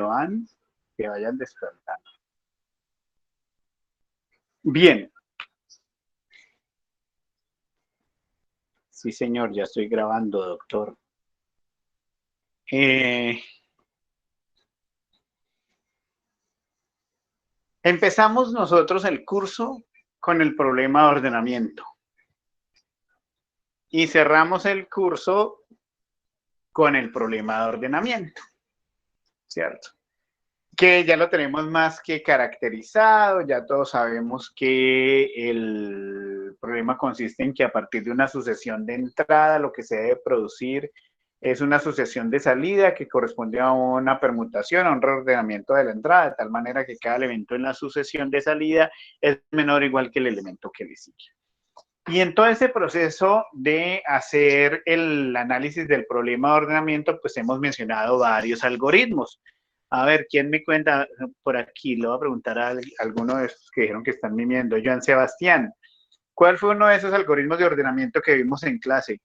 van, que vayan despertando. Bien. Sí, señor, ya estoy grabando, doctor. Empezamos nosotros el curso con el problema de ordenamiento. Y cerramos el curso con el problema de ordenamiento, ¿cierto? Que ya lo tenemos más que caracterizado, ya todos sabemos que el problema consiste en que a partir de una sucesión de entrada lo que se debe producir es una sucesión de salida que corresponde a una permutación, a un reordenamiento de la entrada, de tal manera que cada elemento en la sucesión de salida es menor o igual que el elemento que le sigue. Y en todo ese proceso de hacer el análisis del problema de ordenamiento, pues hemos mencionado varios algoritmos. A ver, ¿quién me cuenta por aquí? Le voy a preguntar a alguno de esos que dijeron que están mimiendo. Joan Sebastián, ¿cuál fue uno de esos algoritmos de ordenamiento que vimos en clase?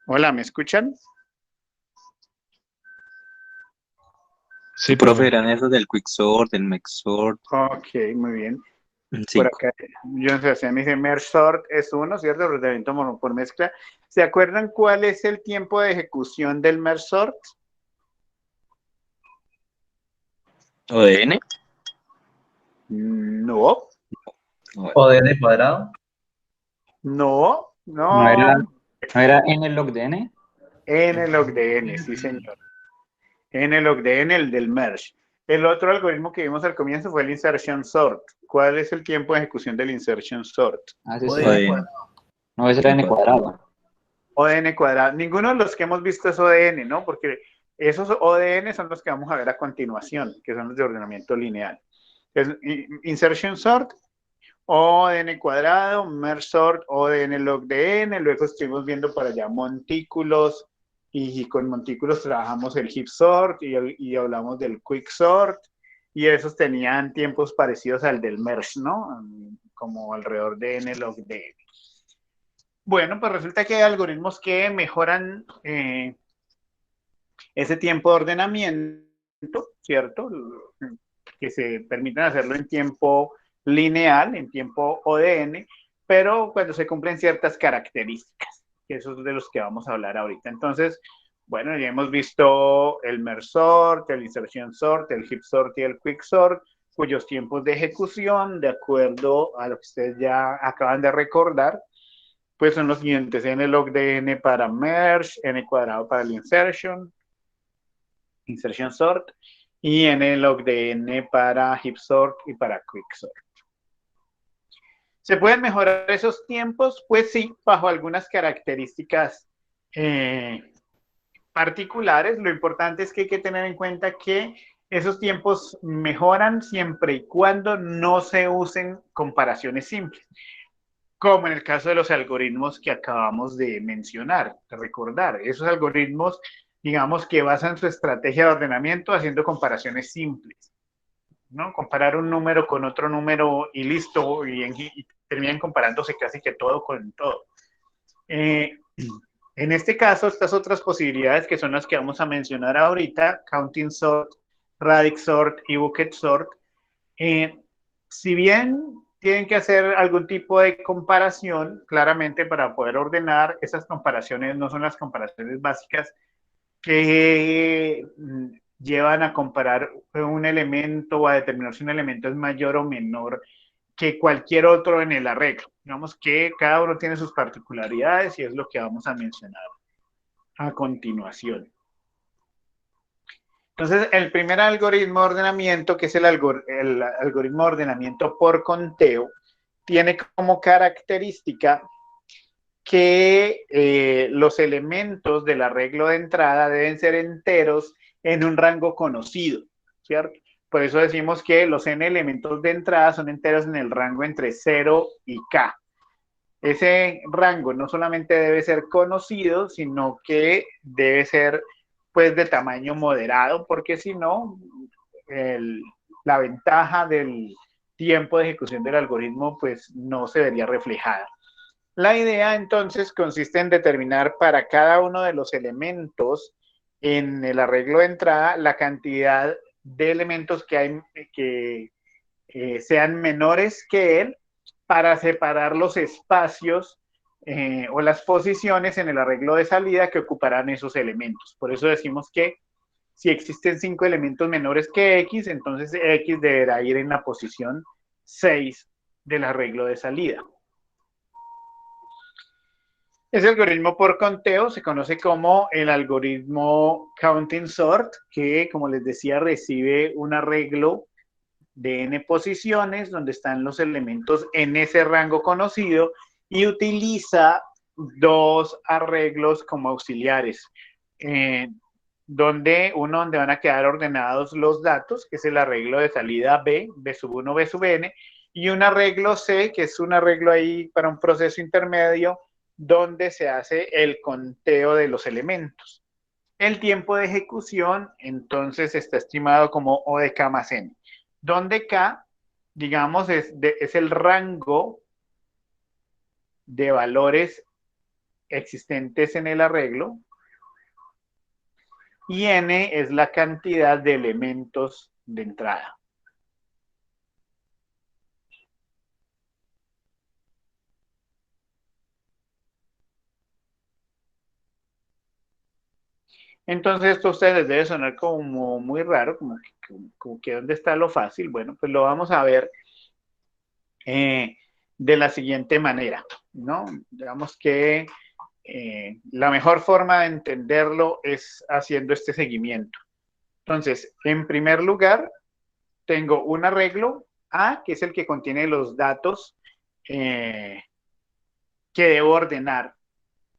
Hola, ¿me escuchan? Sí, profe, eran esos del Quicksort, del Mexsort. Ok, muy bien. Por 5. acá, John Sebastián me dice, merge sort es uno, ¿cierto? Ordenamiento por mezcla. ¿Se acuerdan cuál es el tiempo de ejecución del merge sort? ¿ODN? No, ¿O de n cuadrado? no, ¿No era, no. no era n log de n? N log de n, sí, señor. N log de n, el del merge. El otro algoritmo que vimos al comienzo fue el insertion sort. ¿Cuál es el tiempo de ejecución del insertion sort? Ah, ese ¿O sí. de n ODN. cuadrado? No, ese era n cuadrado. ODN cuadrado. Ninguno de los que hemos visto es ODN, ¿no? Porque esos ODN son los que vamos a ver a continuación, que son los de ordenamiento lineal. Es insertion sort, ODN cuadrado, merge sort, ODN log de n. Luego estuvimos viendo para allá montículos, y con montículos trabajamos el heap sort y hablamos del quick sort, y esos tenían tiempos parecidos al del merge, ¿no? Como alrededor de n log de n. Bueno, pues resulta que hay algoritmos que mejoran ese tiempo de ordenamiento, ¿cierto? Que se permiten hacerlo en tiempo lineal, en tiempo ODN, pero cuando se cumplen ciertas características, que esos es de los que vamos a hablar ahorita. Entonces, bueno, ya hemos visto el merge sort, el insertion sort, el heap sort y el quick sort, cuyos tiempos de ejecución, de acuerdo a lo que ustedes ya acaban de recordar, pues son los siguientes: n log de n para merge, n cuadrado para el insertion sort, y n log de n para heap sort y para quick sort. ¿Se pueden mejorar esos tiempos? Pues sí, bajo algunas características particulares. Lo importante es que hay que tener en cuenta que esos tiempos mejoran siempre y cuando no se usen comparaciones simples, como en el caso de los algoritmos que acabamos de mencionar, de recordar. Esos algoritmos, digamos, que basan su estrategia de ordenamiento haciendo comparaciones simples, ¿no? Comparar un número con otro número y listo, y terminan comparándose casi que todo con todo. En este caso, estas otras posibilidades que son las que vamos a mencionar ahorita, counting sort, radix sort y bucket sort, si bien tienen que hacer algún tipo de comparación, claramente para poder ordenar, esas comparaciones no son las comparaciones básicas que llevan a comparar un elemento o a determinar si un elemento es mayor o menor que cualquier otro en el arreglo. Digamos que cada uno tiene sus particularidades y es lo que vamos a mencionar a continuación. Entonces, el primer algoritmo de ordenamiento, que es el algoritmo de ordenamiento por conteo, tiene como característica que los elementos del arreglo de entrada deben ser enteros en un rango conocido, ¿cierto? Por eso decimos que los n elementos de entrada son enteros en el rango entre 0 y k. Ese rango no solamente debe ser conocido, sino que debe ser pues de tamaño moderado, porque si no, la ventaja del tiempo de ejecución del algoritmo pues no se vería reflejada. La idea entonces consiste en determinar para cada uno de los elementos en el arreglo de entrada la cantidad de elementos que hay que sean menores que él para separar los espacios o las posiciones en el arreglo de salida que ocuparán esos elementos. Por eso decimos que si existen 5 elementos menores que X, entonces X deberá ir en la posición 6 del arreglo de salida. Ese algoritmo por conteo se conoce como el algoritmo Counting Sort, que, como les decía, recibe un arreglo de n posiciones donde están los elementos en ese rango conocido y utiliza 2 arreglos como auxiliares. Donde van a quedar ordenados los datos, que es el arreglo de salida B, B sub 1, B sub n, y un arreglo C, que es un arreglo ahí para un proceso intermedio, donde se hace el conteo de los elementos. El tiempo de ejecución, entonces, está estimado como O de K más N, donde K, digamos, es el rango de valores existentes en el arreglo, y N es la cantidad de elementos de entrada. Entonces esto a ustedes les debe sonar como muy raro, como que ¿dónde está lo fácil? Bueno, pues lo vamos a ver de la siguiente manera, ¿no? Digamos que la mejor forma de entenderlo es haciendo este seguimiento. Entonces, en primer lugar, tengo un arreglo A, que es el que contiene los datos que debo ordenar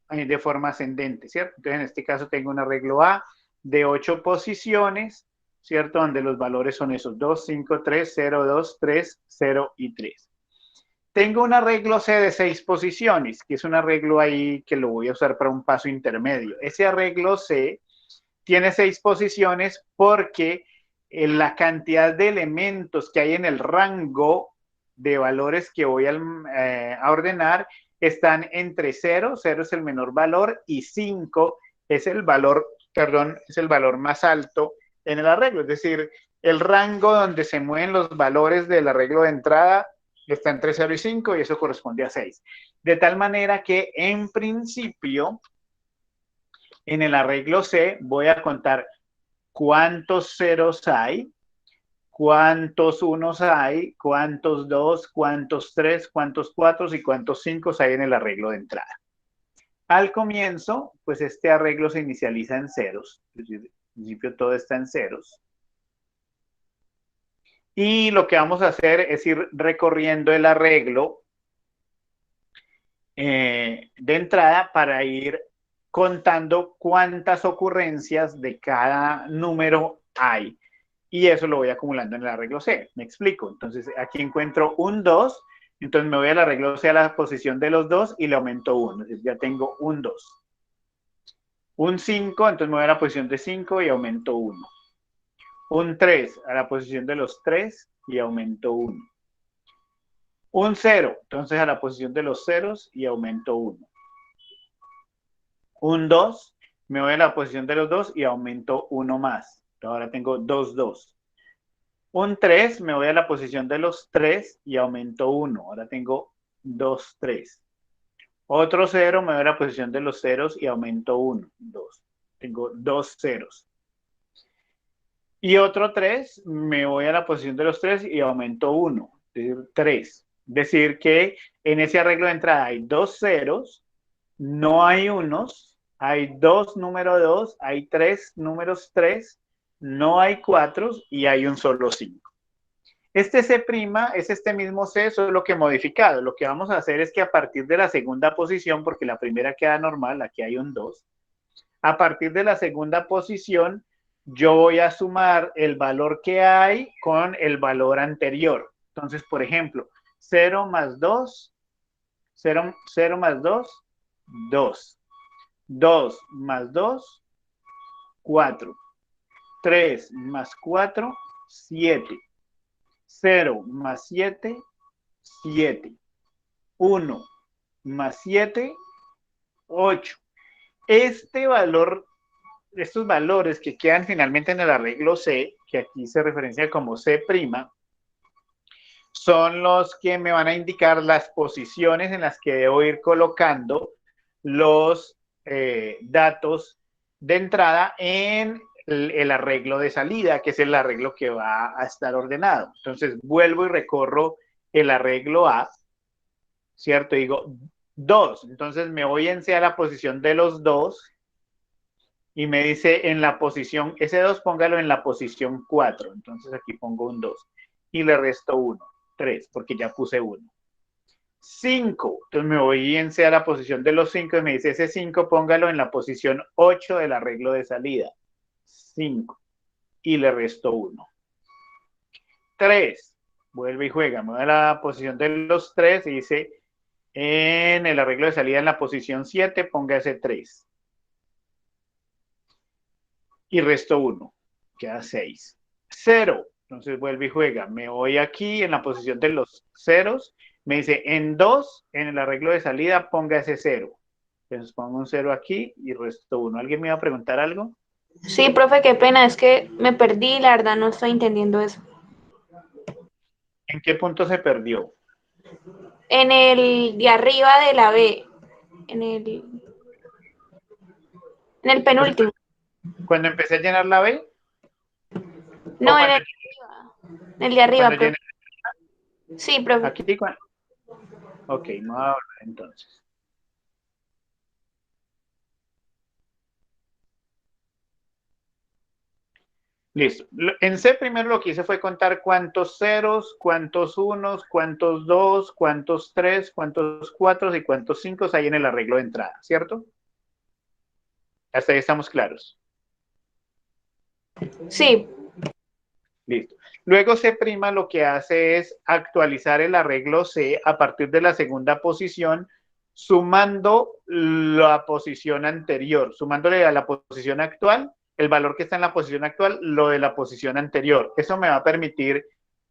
de forma ascendente, ¿cierto? Entonces, en este caso tengo un arreglo A de 8 posiciones, ¿cierto? Donde los valores son esos 2, 5, 3, 0, 2, 3, 0 y 3. Tengo un arreglo C de 6 posiciones, que es un arreglo ahí que lo voy a usar para un paso intermedio. Ese arreglo C tiene 6 posiciones porque la cantidad de elementos que hay en el rango de valores que voy a ordenar están entre 0, 0 es el menor valor, y 5 es el valor, es el valor más alto en el arreglo. Es decir, el rango donde se mueven los valores del arreglo de entrada está entre 0 y 5 y eso corresponde a 6. De tal manera que en principio, en el arreglo C voy a contar cuántos ceros hay, cuántos unos hay, cuántos 2, cuántos 3, cuántos 4 y cuántos 5 hay en el arreglo de entrada. Al comienzo, pues este arreglo se inicializa en ceros, es decir, en principio todo está en ceros. Y lo que vamos a hacer es ir recorriendo el arreglo de entrada para ir contando cuántas ocurrencias de cada número hay. Y eso lo voy acumulando en el arreglo C. Me explico. Entonces, aquí encuentro un 2, entonces me voy al arreglo C a la posición de los 2 y le aumento 1. Entonces, ya tengo un 2. Un 5, entonces me voy a la posición de 5 y aumento 1. Un 3 a la posición de los 3 y aumento 1. Un 0, entonces a la posición de los ceros y aumento 1. Un 2, me voy a la posición de los 2 y aumento 1 más. Ahora tengo 2, 2. Un 3, me voy a la posición de los 3 y aumento 1. Ahora tengo 2, 3. Otro 0, me voy a la posición de los ceros y aumento 1, 2. Tengo 2 ceros. Y otro 3, me voy a la posición de los 3 y aumento 1, es decir, 3. Es decir, que en ese arreglo de entrada hay 2 ceros, no hay unos, hay 2 número 2, hay 3 números 3, no hay 4 y hay un solo 5. Este C' es este mismo C, solo que modificado. Lo que vamos a hacer es que a partir de la segunda posición, porque la primera queda normal, aquí hay un 2, a partir de la segunda posición, yo voy a sumar el valor que hay con el valor anterior. Entonces, por ejemplo, 0 más 2, 0 más 2, 2. 2 más 2, 4. 3 más 4, 7. 0 más 7, 7. 1 más 7, 8. Este valor, estos valores que quedan finalmente en el arreglo C, que aquí se referencia como C', son los que me van a indicar las posiciones en las que debo ir colocando los datos de entrada en el arreglo de salida, que es el arreglo que va a estar ordenado. Entonces, vuelvo y recorro el arreglo A, ¿cierto? Digo 2. Entonces, me voy en C a la posición de los 2 y me dice en la posición, ese 2 póngalo en la posición 4. Entonces, aquí pongo un 2 y le resto 1. 3, porque ya puse 1. 5, entonces me voy en C a la posición de los 5 y me dice ese 5 póngalo en la posición 8 del arreglo de salida. 5 y le resto 1. 3, vuelve y juega, me voy a la posición de los 3 y dice en el arreglo de salida en la posición 7 ponga ese 3 y resto 1, queda 6. 0, entonces vuelve y juega, me voy aquí en la posición de los ceros, me dice en 2, en el arreglo de salida ponga ese 0. Entonces pongo un 0 aquí y resto 1. ¿Alguien me iba a preguntar algo? Sí, profe, qué pena, es que me perdí, la verdad no estoy entendiendo eso. ¿En qué punto se perdió? En el de arriba de la B, en el penúltimo. Cuando empecé a llenar la B. No, en el de arriba, cuando profe. Sí, profe. Aquí, ok, no ahora entonces. Listo. En C primero lo que hice fue contar cuántos ceros, cuántos unos, cuántos dos, cuántos tres, cuántos cuatro y cuántos cinco hay en el arreglo de entrada, ¿cierto? Hasta ahí estamos claros. Sí. Listo. Luego C' lo que hace es actualizar el arreglo C a partir de la segunda posición, sumando la posición anterior, sumándole a la posición actual, el valor que está en la posición actual, lo de la posición anterior. Eso me va a permitir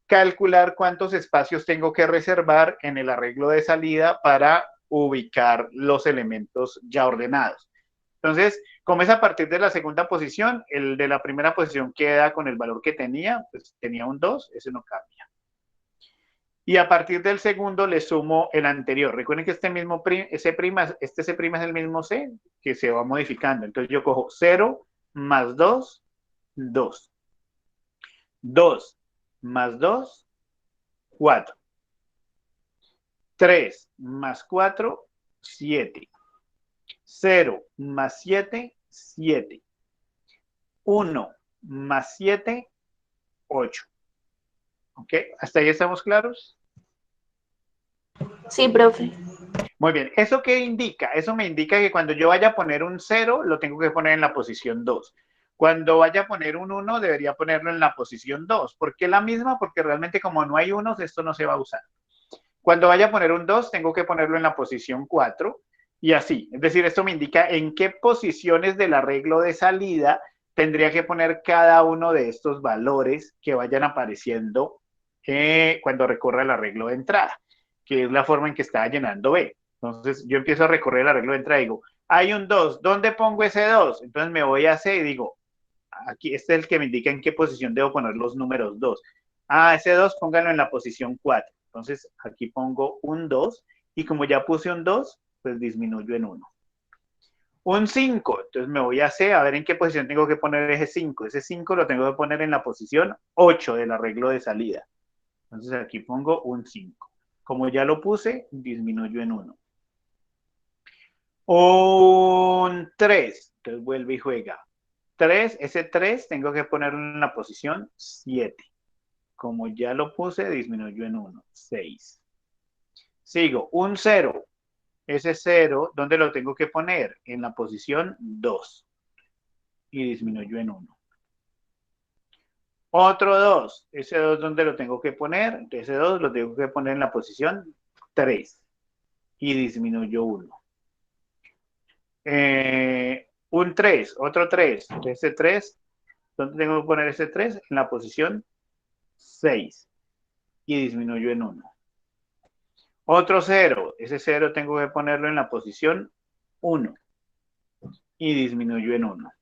calcular cuántos espacios tengo que reservar en el arreglo de salida para ubicar los elementos ya ordenados. Entonces, como es a partir de la segunda posición, el de la primera posición queda con el valor que tenía, pues tenía un 2, ese no cambia. Y a partir del segundo le sumo el anterior. Recuerden que este C' es el mismo C que se va modificando. Entonces yo cojo 0 más 2, 2. 2 más 2, 4. 3 más 4, 7. 0 más 7, 7. 1 más 7, 8. ¿Ok? ¿Hasta ahí estamos claros? Sí, profe. Muy bien. ¿Eso qué indica? Eso me indica que cuando yo vaya a poner un 0, lo tengo que poner en la posición 2. Cuando vaya a poner un 1, debería ponerlo en la posición 2. ¿Por qué la misma? Porque realmente como no hay unos, esto no se va a usar. Cuando vaya a poner un 2, tengo que ponerlo en la posición 4 y así. Es decir, esto me indica en qué posiciones del arreglo de salida tendría que poner cada uno de estos valores que vayan apareciendo cuando recorra el arreglo de entrada, que es la forma en que estaba llenando B. Entonces, yo empiezo a recorrer el arreglo de entrada y digo, hay un 2, ¿dónde pongo ese 2? Entonces me voy a C y digo, aquí este es el que me indica en qué posición debo poner los números 2. Ah, ese 2 póngalo en la posición 4. Entonces, aquí pongo un 2 y como ya puse un 2, pues disminuyo en 1. Un 5, entonces me voy a C a ver en qué posición tengo que poner ese 5. Ese 5 lo tengo que poner en la posición 8 del arreglo de salida. Entonces aquí pongo un 5. Como ya lo puse, disminuyo en 1. Un 3, entonces vuelve y juega. 3, ese 3 tengo que ponerlo en la posición 7. Como ya lo puse, disminuyó en 1, 6. Sigo, un 0. Ese 0, ¿dónde lo tengo que poner? En la posición 2. Y disminuyó en 1. Otro 2. Ese 2, ¿dónde lo tengo que poner? Ese 2 lo tengo que poner en la posición 3. Y disminuyó 1. Un 3, otro 3. Ese 3, ¿dónde tengo que poner ese 3? En la posición 6 y disminuyo en 1. Otro 0, ese 0 tengo que ponerlo en la posición 1 y disminuyo en 1.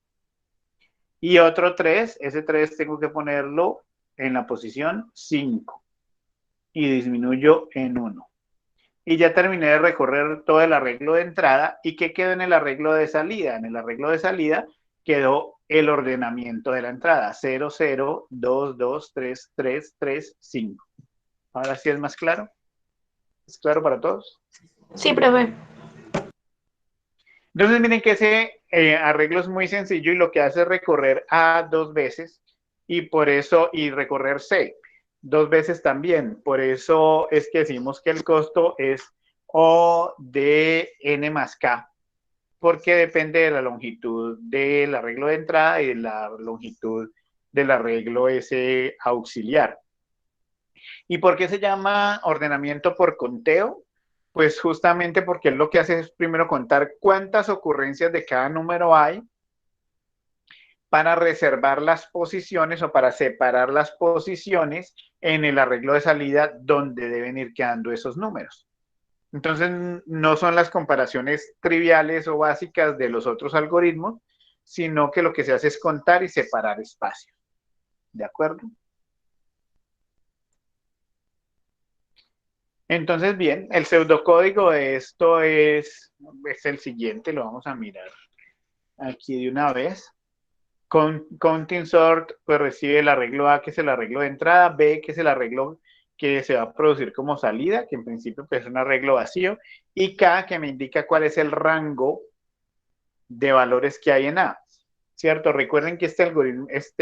Y otro 3, ese 3 tengo que ponerlo en la posición 5 y disminuyo en 1. Y ya terminé de recorrer todo el arreglo de entrada. ¿Y qué quedó en el arreglo de salida? En el arreglo de salida quedó el ordenamiento de la entrada. 0, 0, 2, 2, 3, 3, 3, 5. Ahora sí es más claro. ¿Es claro para todos? Sí, profe. Entonces miren que ese arreglo es muy sencillo y lo que hace es recorrer A 2 veces y por eso, y recorrer C 2 veces también. Por eso es que decimos que el costo es O de N más K, porque depende de la longitud del arreglo de entrada y de la longitud del arreglo ese auxiliar. ¿Y por qué se llama ordenamiento por conteo? Pues justamente porque él lo que hace es primero contar cuántas ocurrencias de cada número hay para reservar las posiciones o para separar las posiciones en el arreglo de salida donde deben ir quedando esos números. Entonces, no son las comparaciones triviales o básicas de los otros algoritmos, sino que lo que se hace es contar y separar espacios. ¿De acuerdo? Entonces, bien, el pseudocódigo de esto es el siguiente, lo vamos a mirar aquí de una vez. Counting sort, pues recibe el arreglo A, que es el arreglo de entrada, B, que es el arreglo que se va a producir como salida, que en principio pues, es un arreglo vacío, y K, que me indica cuál es el rango de valores que hay en A. ¿Cierto? Recuerden que este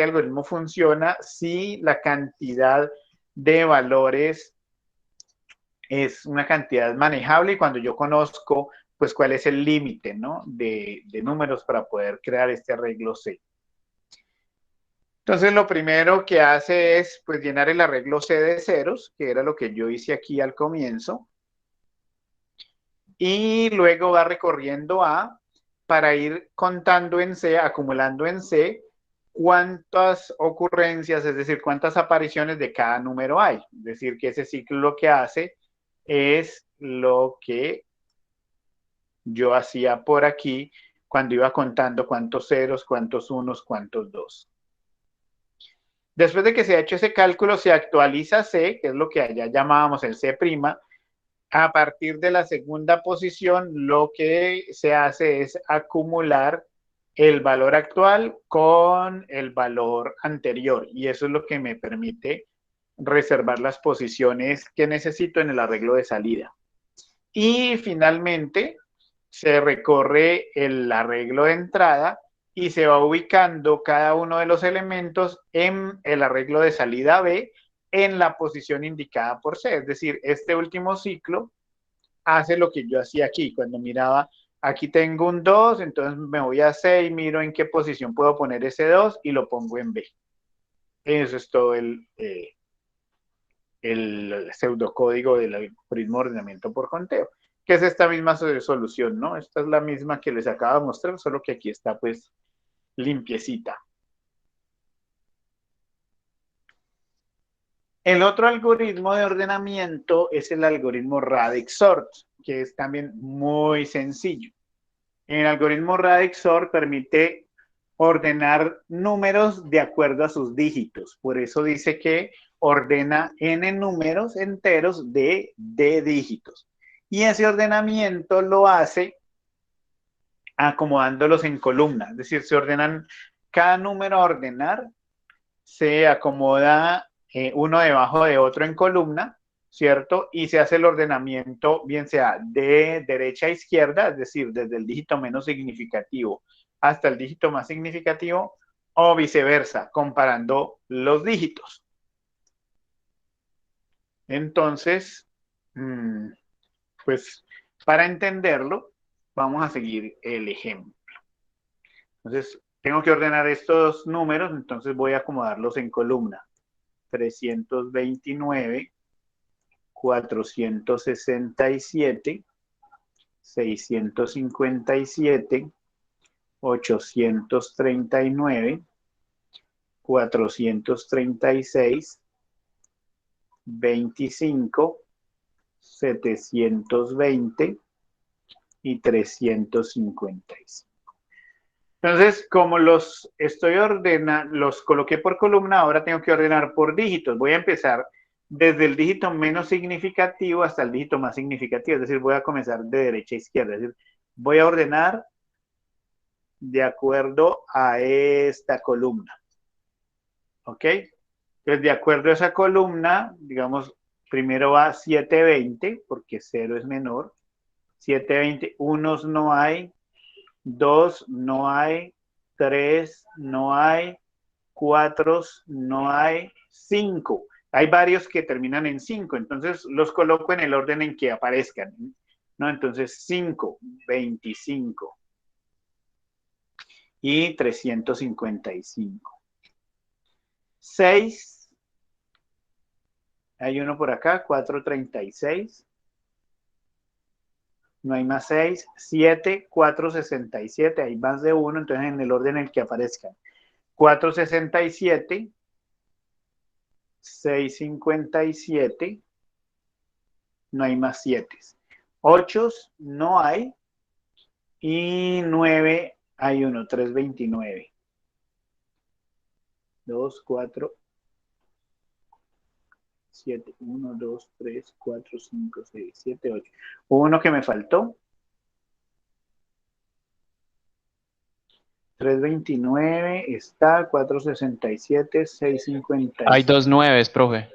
algoritmo funciona si la cantidad de valores es una cantidad manejable y cuando yo conozco pues cuál es el límite, ¿no? de números para poder crear este arreglo C. Entonces lo primero que hace es pues llenar el arreglo C de ceros, que era lo que yo hice aquí al comienzo, y luego va recorriendo A para ir contando en C, acumulando en C, cuántas ocurrencias, es decir, cuántas apariciones de cada número hay. Es decir, que ese ciclo lo que hace es lo que yo hacía por aquí cuando iba contando cuántos ceros, cuántos unos, cuántos dos. Después de que se ha hecho ese cálculo, se actualiza C, que es lo que allá llamábamos el C'. A partir de la segunda posición, lo que se hace es acumular el valor actual con el valor anterior. Y eso es lo que me permite reservar las posiciones que necesito en el arreglo de salida. Y finalmente, se recorre el arreglo de entrada y se va ubicando cada uno de los elementos en el arreglo de salida B en la posición indicada por C. Es decir, este último ciclo hace lo que yo hacía aquí. Cuando miraba, aquí tengo un 2, entonces me voy a C y miro en qué posición puedo poner ese 2 y lo pongo en B. Eso es todo el pseudocódigo del algoritmo de ordenamiento por conteo, que es esta misma solución, ¿no? Esta es la misma que les acabo de mostrar, solo que aquí está pues limpiecita. El otro algoritmo de ordenamiento es el algoritmo Radix Sort, que es también muy sencillo. El algoritmo Radix Sort permite ordenar números de acuerdo a sus dígitos. Por eso dice que ordena n números enteros de d dígitos. Y ese ordenamiento lo hace acomodándolos en columnas. Es decir, se ordenan cada número a ordenar, se acomoda uno debajo de otro en columna, ¿cierto? Y se hace el ordenamiento, bien sea de derecha a izquierda, es decir, desde el dígito menos significativo hasta el dígito más significativo, o viceversa, comparando los dígitos. Entonces, pues para entenderlo, vamos a seguir el ejemplo. Entonces, tengo que ordenar estos números, entonces voy a acomodarlos en columna. 329, 467, 657, 839, 436, 25, 720 y 355. Entonces, como los estoy ordenando, los coloqué por columna, ahora tengo que ordenar por dígitos. Voy a empezar desde el dígito menos significativo hasta el dígito más significativo. Es decir, voy a comenzar de derecha a izquierda. Es decir, voy a ordenar de acuerdo a esta columna. ¿Ok? Entonces, de acuerdo a esa columna, digamos, primero va 720, porque 0 es menor. 720, unos no hay, 2 no hay, 3 no hay, 4 no hay, 5. Hay varios que terminan en 5, entonces los coloco en el orden en que aparezcan, ¿no? Entonces 5, 25 y 355. 6, hay uno por acá, 436. No hay más 6, 7, 467, hay más de uno, entonces en el orden en el que aparezcan. 467, 657, no hay más 7. 8 no hay y 9 hay uno, 329. 2, 4, 7, 1, 2, 3, 4, 5, 6, 7, 8. Uno que me faltó. 329 está, 467, 650. Hay 2 9, profe.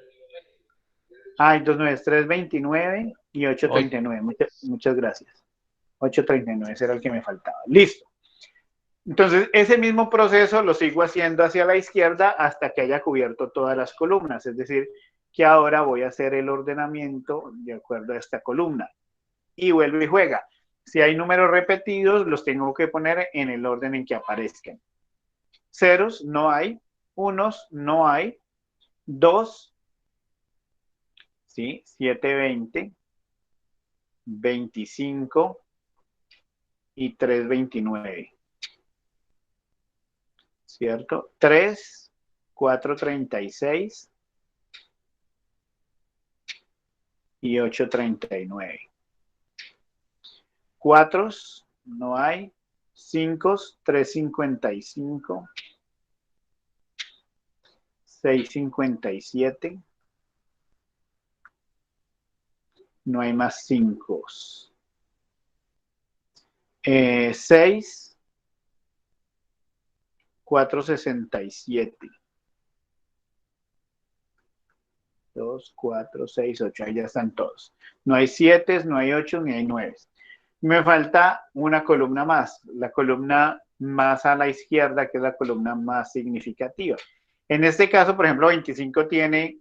Hay 2 9, 329 y 839. Muchas gracias. 839, ese era el que me faltaba. Listo. Entonces, ese mismo proceso lo sigo haciendo hacia la izquierda hasta que haya cubierto todas las columnas. Es decir, que ahora voy a hacer el ordenamiento de acuerdo a esta columna. Y vuelve y juega. Si hay números repetidos, los tengo que poner en el orden en que aparezcan. Ceros no hay, unos no hay, 2, ¿sí? 720, 25 y 329. ¿Cierto? 3, 436 y 839. 4 no hay, 5, 355, 657. No hay más 5. 6, 467. 2, 4, 6, 8. Ahí ya están todos. No hay 7, no hay 8, ni hay 9. Me falta una columna más, la columna más a la izquierda, que es la columna más significativa. En este caso, por ejemplo, 25 tiene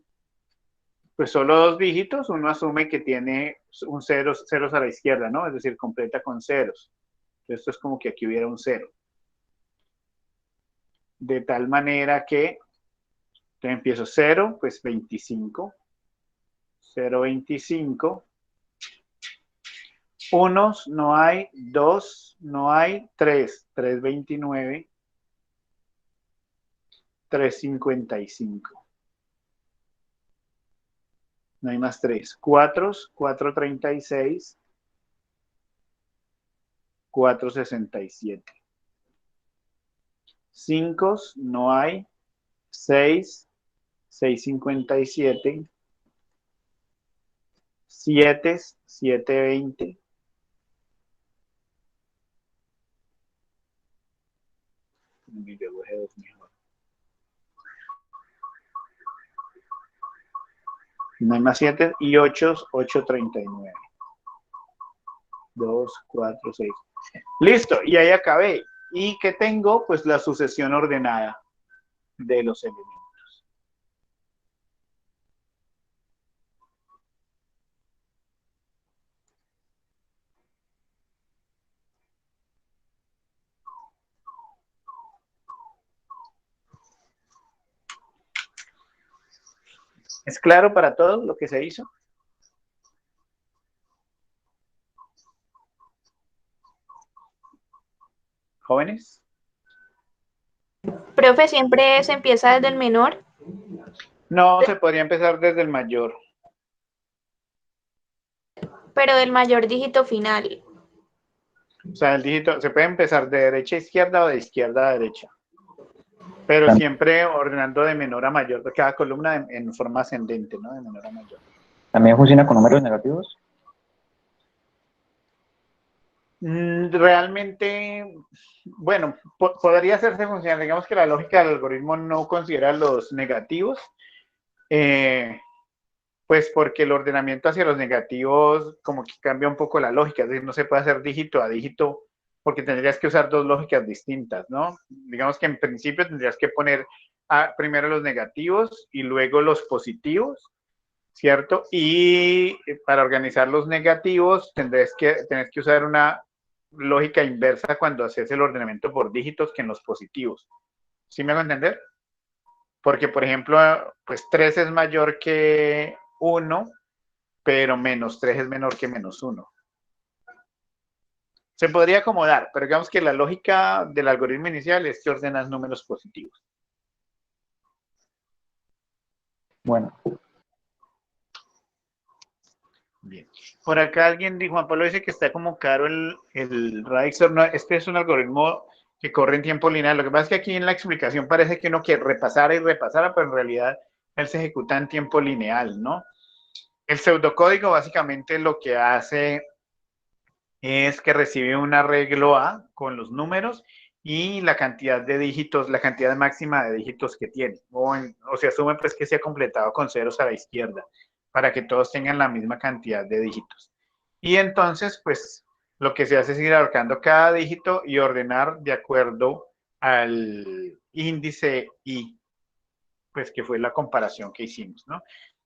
pues solo 2 dígitos, uno asume que tiene un ceros a la izquierda, ¿no? Es decir, completa con ceros. Esto es como que aquí hubiera un 0. De tal manera que empiezo 0, pues 25. 0, 25. Unos no hay, 2 no hay, 3, 329, 355. No hay más 3. 4, 436, 467. 5 no hay, 6, 657, 7, 720. No hay más 7 y 8, 839. 2, 4, 6. Listo, y ahí acabé. ¿Y qué tengo? Pues la sucesión ordenada de los elementos. ¿Es claro para todos lo que se hizo? ¿Jóvenes? Profe, ¿siempre se empieza desde el menor? No, se podría empezar desde el mayor. Pero del mayor dígito final. O sea, el dígito se puede empezar de derecha a izquierda o de izquierda a derecha. Pero siempre ordenando de menor a mayor, de cada columna en forma ascendente, ¿no? De menor a mayor. ¿También funciona con números negativos? Realmente, bueno, podría hacerse funcionar. Digamos que la lógica del algoritmo no considera los negativos, pues porque el ordenamiento hacia los negativos como que cambia un poco la lógica, es decir, no se puede hacer dígito a dígito porque tendrías que usar dos lógicas distintas, ¿no? Digamos que en principio tendrías que poner primero los negativos y luego los positivos, ¿cierto? Y para organizar los negativos tenés que usar una lógica inversa cuando haces el ordenamiento por dígitos que en los positivos. ¿Sí me hago entender? Porque, por ejemplo, pues 3 es mayor que 1, pero menos 3 es menor que menos 1. Se podría acomodar, pero digamos que la lógica del algoritmo inicial es que ordenas números positivos. Bueno. Bien. Por acá alguien dijo, Juan Pablo dice que está como caro el Radixor. No, este es un algoritmo que corre en tiempo lineal. Lo que pasa es que aquí en la explicación parece que uno quiere repasara y repasara, pero en realidad él se ejecuta en tiempo lineal, ¿no? El pseudocódigo básicamente lo que hace es que recibe un arreglo A con los números y la cantidad de dígitos, la cantidad máxima de dígitos que tiene. O se asume pues que sea completado con ceros a la izquierda para que todos tengan la misma cantidad de dígitos. Y entonces, pues, lo que se hace es ir abarcando cada dígito y ordenar de acuerdo al índice I, pues que fue la comparación que hicimos, ¿no?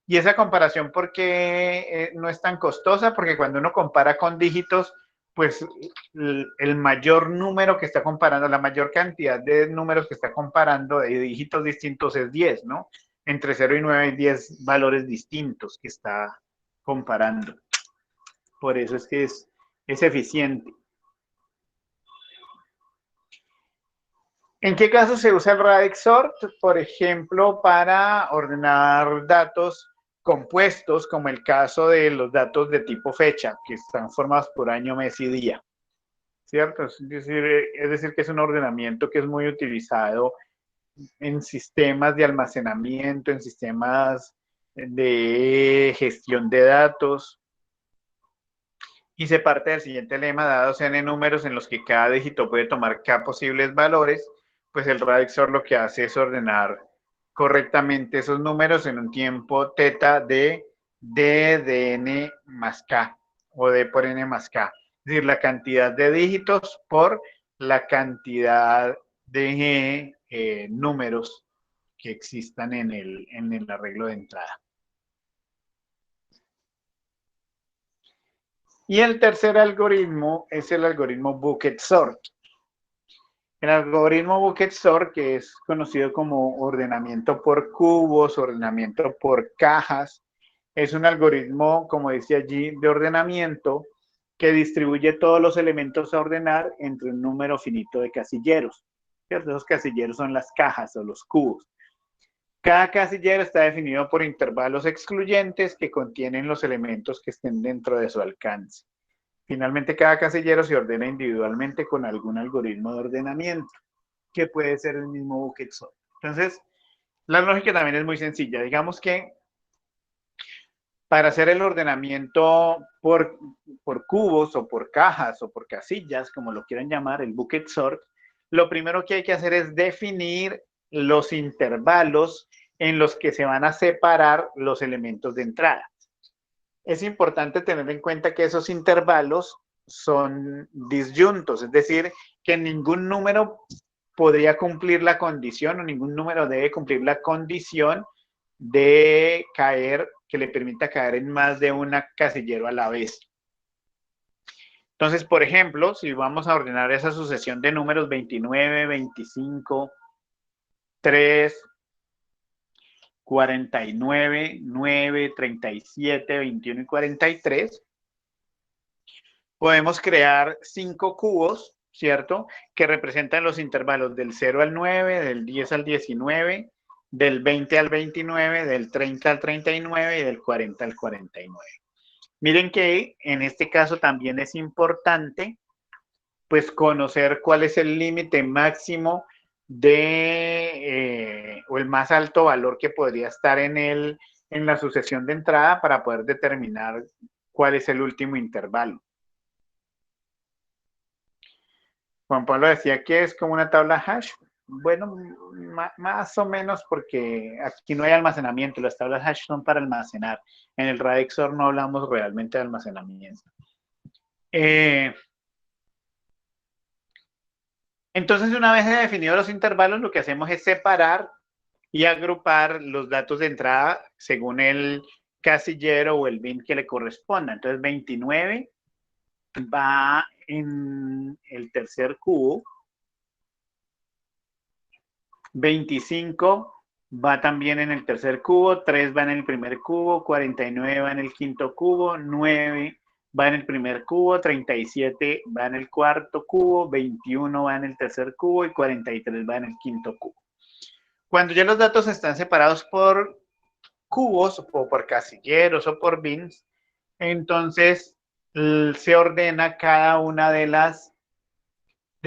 Y esa comparación, ¿por qué no es tan costosa? Porque cuando uno compara con dígitos, pues el mayor número que está comparando, la mayor cantidad de números que está comparando de dígitos distintos es 10, ¿no? Entre 0 y 9 hay 10 valores distintos que está comparando. Por eso es que es eficiente. ¿En qué caso se usa el radix sort? Por ejemplo, para ordenar datos compuestos, como el caso de los datos de tipo fecha, que están formados por año, mes y día. ¿Cierto? Es decir, que es un ordenamiento que es muy utilizado en sistemas de almacenamiento, en sistemas de gestión de datos. Y se parte del siguiente lema: dados n números en los que cada dígito puede tomar k posibles valores, pues el radix sort lo que hace es ordenar correctamente esos números en un tiempo teta de d de n más k, o d por n más k. Es decir, la cantidad de dígitos por la cantidad de números que existan en el arreglo de entrada. Y el tercer algoritmo es el algoritmo bucket sort. El algoritmo bucket sort, que es conocido como ordenamiento por cubos, ordenamiento por cajas, es un algoritmo, como decía allí, de ordenamiento que distribuye todos los elementos a ordenar entre un número finito de casilleros. ¿Cierto? Esos casilleros son las cajas o los cubos. Cada casillero está definido por intervalos excluyentes que contienen los elementos que estén dentro de su alcance. Finalmente, cada casillero se ordena individualmente con algún algoritmo de ordenamiento, que puede ser el mismo bucket sort. Entonces, la lógica también es muy sencilla. Digamos que para hacer el ordenamiento por cubos o por cajas o por casillas, como lo quieran llamar, el bucket sort, lo primero que hay que hacer es definir los intervalos en los que se van a separar los elementos de entrada. Es importante tener en cuenta que esos intervalos son disyuntos, es decir, que ningún número podría cumplir la condición o ningún número debe cumplir la condición de caer, que le permita caer en más de un casillero a la vez. Entonces, por ejemplo, si vamos a ordenar esa sucesión de números 29, 25, 3, 49, 9, 37, 21 y 43, podemos crear 5 cubos, ¿cierto? Que representan los intervalos del 0 al 9, del 10 al 19, del 20 al 29, del 30 al 39 y del 40 al 49. Miren que en este caso también es importante pues conocer cuál es el límite máximo o el más alto valor que podría estar en la sucesión de entrada para poder determinar cuál es el último intervalo. Juan Pablo decía que es como una tabla hash. Bueno, más o menos porque aquí no hay almacenamiento. Las tablas hash son para almacenar. En el RAID XOR no hablamos realmente de almacenamiento. Entonces, una vez definidos los intervalos, lo que hacemos es separar y agrupar los datos de entrada según el casillero o el bin que le corresponda. Entonces, 29 va en el tercer cubo. 25 va también en el tercer cubo, 3 va en el primer cubo, 49 va en el quinto cubo, 9 va en el primer cubo, 37 va en el cuarto cubo, 21 va en el tercer cubo y 43 va en el quinto cubo. Cuando ya los datos están separados por cubos o por casilleros o por bins, entonces se ordena cada una de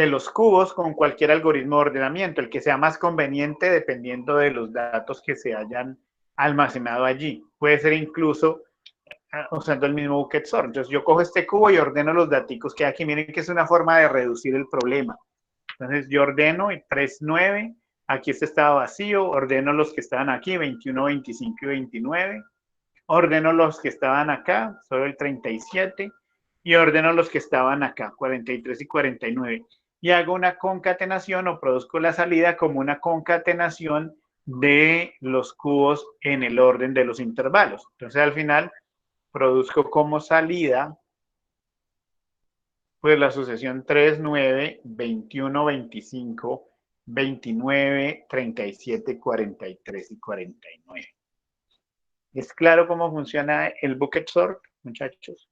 los cubos con cualquier algoritmo de ordenamiento, el que sea más conveniente dependiendo de los datos que se hayan almacenado allí. Puede ser incluso usando el mismo bucket sort. Entonces yo cojo este cubo y ordeno los datos que hay aquí. Miren que es una forma de reducir el problema. Entonces yo ordeno 3, 9, aquí este estaba vacío, ordeno los que estaban aquí, 21, 25 y 29, ordeno los que estaban acá, solo el 37, y ordeno los que estaban acá, 43 y 49. Y hago una concatenación o produzco la salida como una concatenación de los cubos en el orden de los intervalos. Entonces al final produzco como salida pues la sucesión 3, 9, 21, 25, 29, 37, 43 y 49. ¿Es claro cómo funciona el bucket sort, muchachos?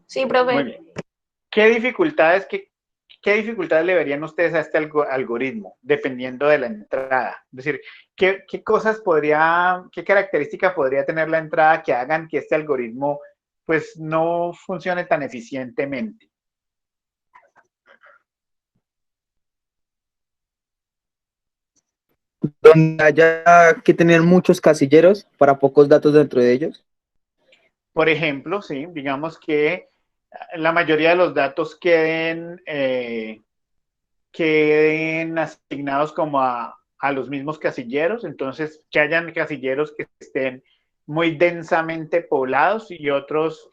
Sí, profe. Muy bien. ¿Qué dificultades le verían ustedes a este algoritmo, dependiendo de la entrada? Es decir, ¿qué característica podría tener la entrada que hagan que este algoritmo pues no funcione tan eficientemente? Donde haya que tener muchos casilleros para pocos datos dentro de ellos. Por ejemplo, sí, digamos que la mayoría de los datos queden asignados como a los mismos casilleros, entonces que hayan casilleros que estén muy densamente poblados y otros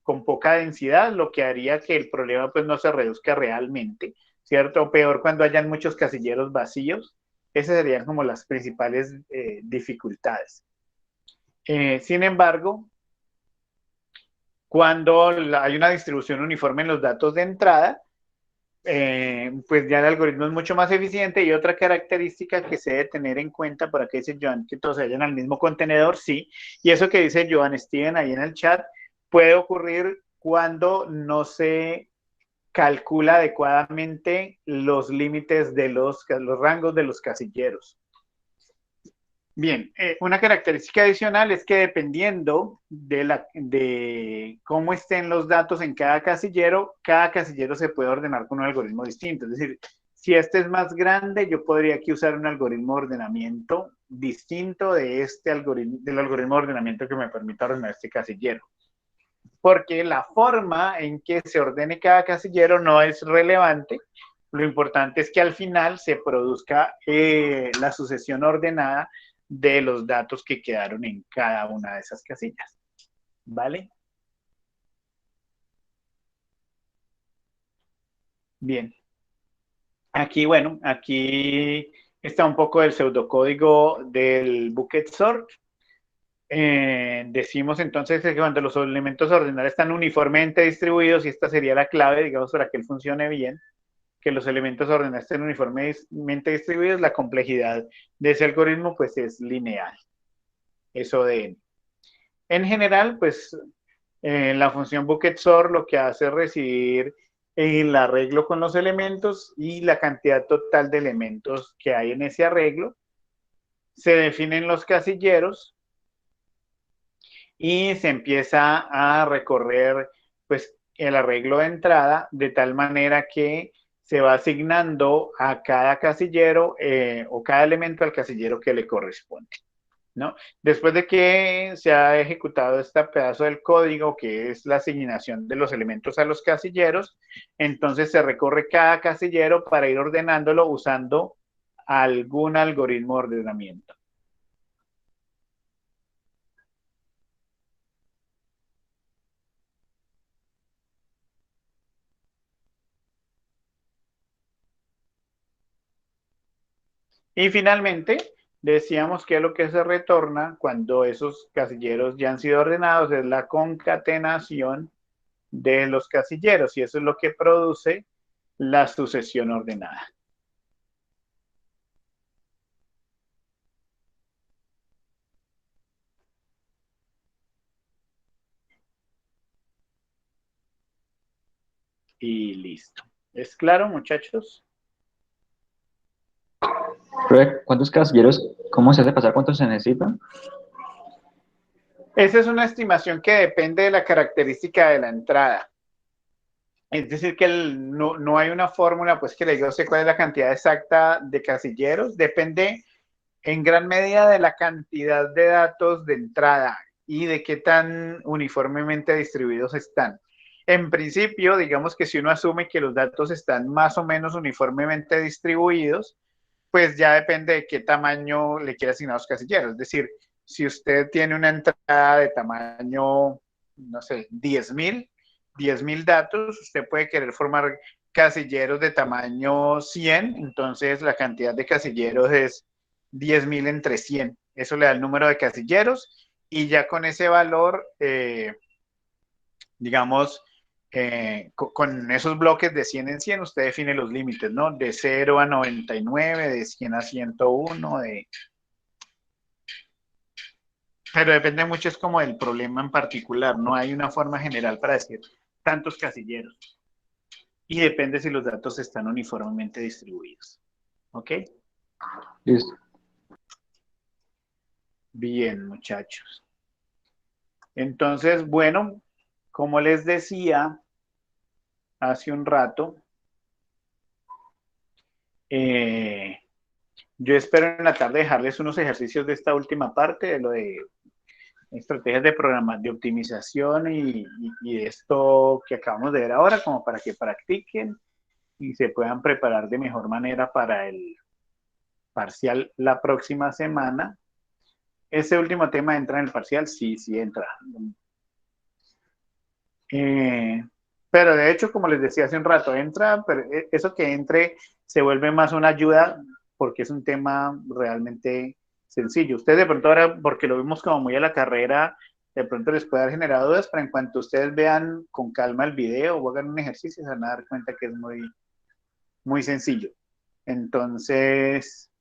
con poca densidad, lo que haría que el problema pues no se reduzca realmente, ¿cierto? O peor cuando hayan muchos casilleros vacíos. Esas serían como las principales dificultades. Sin embargo, cuando hay una distribución uniforme en los datos de entrada, pues ya el algoritmo es mucho más eficiente. Y otra característica que se debe tener en cuenta, por acá dice Joan, que todos se hallan al mismo contenedor, sí, y eso que dice Joan Steven ahí en el chat, puede ocurrir cuando no se calcula adecuadamente los límites de los rangos de los casilleros. Bien, una característica adicional es que dependiendo de cómo estén los datos en cada casillero se puede ordenar con un algoritmo distinto. Es decir, si este es más grande, yo podría aquí usar un algoritmo de ordenamiento distinto del algoritmo de ordenamiento que me permita ordenar este casillero. Porque la forma en que se ordene cada casillero no es relevante. Lo importante es que al final se produzca la sucesión ordenada de los datos que quedaron en cada una de esas casillas. ¿Vale? Bien. Aquí, bueno, aquí está un poco del pseudocódigo del bucket sort. Decimos entonces que cuando los elementos ordinales están uniformemente distribuidos, y esta sería la clave, digamos, para que él funcione bien, que los elementos ordenados estén uniformemente distribuidos, la complejidad de ese algoritmo pues es lineal. Eso de... En general, pues La función bucketSort lo que hace es recibir el arreglo con los elementos y la cantidad total de elementos que hay en ese arreglo. Se definen los casilleros y se empieza a recorrer pues, el arreglo de entrada de tal manera que se va asignando a cada casillero o cada elemento al casillero que le corresponde, ¿no? Después de que se ha ejecutado este pedazo del código, que es la asignación de los elementos a los casilleros, entonces se recorre cada casillero para ir ordenándolo usando algún algoritmo de ordenamiento. Y finalmente, decíamos que lo que se retorna cuando esos casilleros ya han sido ordenados es la concatenación de los casilleros, y eso es lo que produce la sucesión ordenada. Y listo. ¿Es claro, muchachos? Profe, ¿cuántos casilleros? ¿Cómo se hace pasar cuántos se necesitan? Esa es una estimación que depende de la característica de la entrada. Es decir, que no hay una fórmula, pues que le digo, sé cuál es la cantidad exacta de casilleros. Depende en gran medida de la cantidad de datos de entrada y de qué tan uniformemente distribuidos están. En principio, digamos que si uno asume que los datos están más o menos uniformemente distribuidos, pues ya depende de qué tamaño le quiera asignar los casilleros. Es decir, si usted tiene una entrada de tamaño, no sé, 10.000 datos, usted puede querer formar casilleros de tamaño 100, entonces la cantidad de casilleros es 10.000 entre 100. Eso le da el número de casilleros y ya con ese valor, digamos, con esos bloques de 100 en 100, usted define los límites, ¿no? De 0 a 99, de 100 a 101, pero depende mucho, es como del problema en particular, no hay una forma general para decir tantos casilleros. Y depende si los datos están uniformemente distribuidos. ¿Ok? Listo. Bien, muchachos. Entonces, bueno, como les decía hace un rato, yo espero en la tarde dejarles unos ejercicios de esta última parte, de lo de estrategias de programa, de optimización y esto que acabamos de ver ahora, como para que practiquen y se puedan preparar de mejor manera para el parcial la próxima semana. ¿Ese último tema entra en el parcial? Sí, sí entra. Pero de hecho, como les decía hace un rato, entra, pero eso que entre se vuelve más una ayuda porque es un tema realmente sencillo. Ustedes de pronto ahora, porque lo vimos como muy a la carrera, de pronto les puede dar generado dudas, pero en cuanto ustedes vean con calma el video o hagan un ejercicio, se van a dar cuenta que es muy, muy sencillo. Entonces,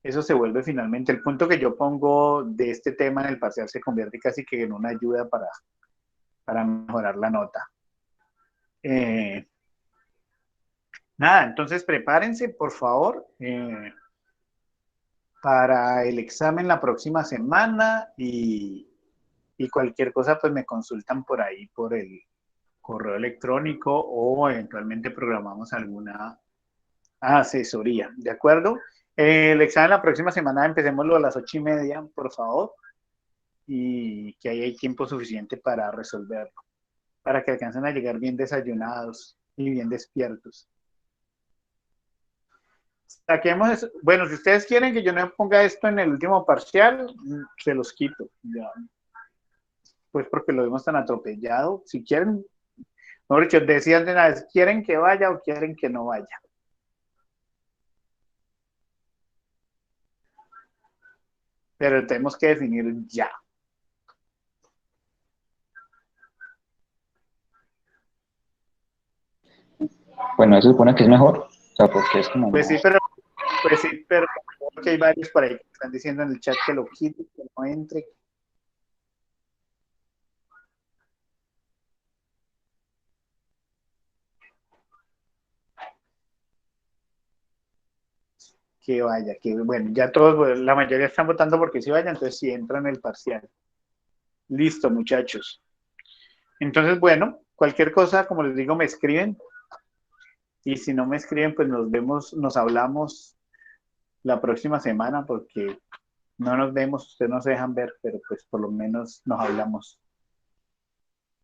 eso se vuelve finalmente, el punto que yo pongo de este tema en el parcial se convierte casi que en una ayuda para mejorar la nota. Nada, entonces prepárense, por favor, para el examen la próxima semana y cualquier cosa, pues me consultan por ahí, por el correo electrónico o eventualmente programamos alguna asesoría, ¿de acuerdo? El examen la próxima semana empecémoslo a las 8:30, por favor, y que ahí hay tiempo suficiente para resolverlo, para que alcancen a llegar bien desayunados y bien despiertos. Saquemos eso. Bueno, si ustedes quieren que yo no ponga esto en el último parcial, se los quito. Ya. Pues porque lo vemos tan atropellado. Si quieren, mejor dicho, decían de una vez, ¿quieren que vaya o quieren que no vaya? Pero tenemos que definir ya. Bueno, eso supone que es mejor. O sea, porque es como Pues más... sí, pero porque hay varios por ahí que están diciendo en el chat que lo quite, que no entre. que vaya, que bueno, ya todos, bueno, la mayoría están votando porque sí vaya, entonces sí entra en el parcial. Listo, muchachos. Entonces, bueno, cualquier cosa, como les digo, me escriben. Y si no me escriben, pues nos vemos, nos hablamos la próxima semana porque no nos vemos, ustedes no se dejan ver, pero pues por lo menos nos hablamos.